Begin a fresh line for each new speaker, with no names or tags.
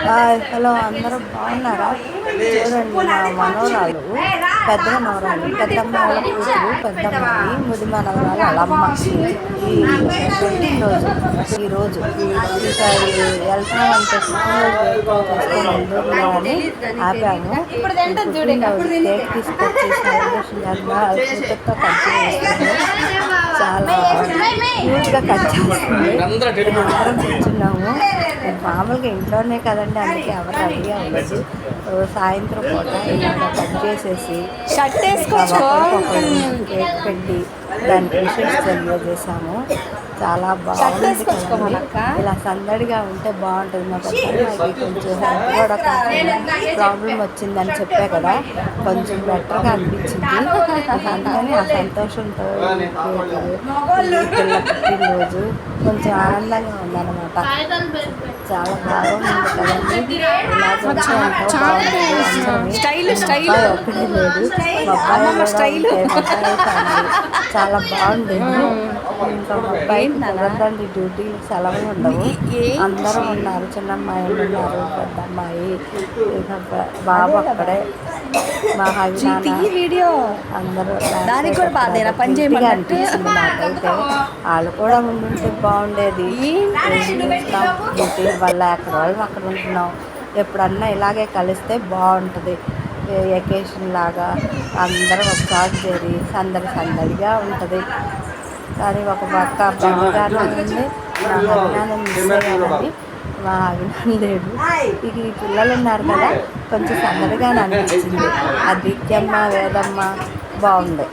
Hello, అందరూ బాగున్నారా? చూడండి, మా మనవరాలు, పెద్ద మనవరాలు, పెద్దమ్మ వాళ్ళ కూతురు, పెద్దమ్మాయి, ముది మనవరాలు వాళ్ళమ్మ ఈ పుట్టినరోజు ఈరోజు. ఇక వెళ్తామంటే పుట్టినరోజు నెల్లూరులో అని ఆపాము. పుట్టినరోజు కేక్ తీసుకొచ్చి సెలబ్రేషన్ చేస్తున్నారు. కూతురుతో కంటిన్యూ చాలా క్యూట్గా కట్ చేస్తుంది. అందరం కూర్చున్నాము. మామూలుగా ఇంట్లోనే కదండి, అందుకే ఎవరు రెడీ అవ్వలేదు. సాయంత్రం పూట ఇలాగ కట్ చేసేసి కేక్ పెట్టి దానికి విషెస్ తెలియజేసాము. చాలా బాగుంది కదండి. ఇలా సందడిగా ఉంటే బాగుంటుంది. మా పెద్దమ్మాయికి కొంచెం హెల్త్ కూడా కొంచెం ప్రాబ్లం వచ్చిందని చెప్పే కదా, కొంచెం బెటర్గా అనిపించింది. అందుకని ఆ సంతోషంతో పిల్ల పుట్టినరోజు కొంచెం ఆనందంగా ఉందన్నమాట. చాలా బాగుంది కదండి. ఒకటి లేదు, చాలా బాగుంది. ఇంకా అబ్బాయి తల్లిదండ్రి డ్యూటీ సెలవులు ఉండవు, అందరూ ఉన్నారు. చిన్నమ్మాయి ఉన్నారు, పెద్ద అమ్మాయి, బాబు అక్కడే, మా వీడియో అందరూ అనిపిస్తుంది. నాకైతే వాళ్ళు కూడా ఉండుంటే బాగుండేది. వల్ల ఎక్కడ వాళ్ళు అక్కడ ఉంటున్నాం. ఎప్పుడన్నా ఇలాగే కలిస్తే బాగుంటుంది. వెకేషన్ లాగా అందరం ఒకసారి చేరి సందడిగా ఉంటుంది. కానీ ఒక పక్క బంగారం ఉంది, మా అభిమానం మిస్ అయ్యానండి. మా అభిమానం లేదు. ఇక ఈ పిల్లలు ఉన్నారు కదా, కొంచెం సందడిగా అనిపించింది. ఆ దిక్కమ్మ, వేదమ్మ బాగుంది.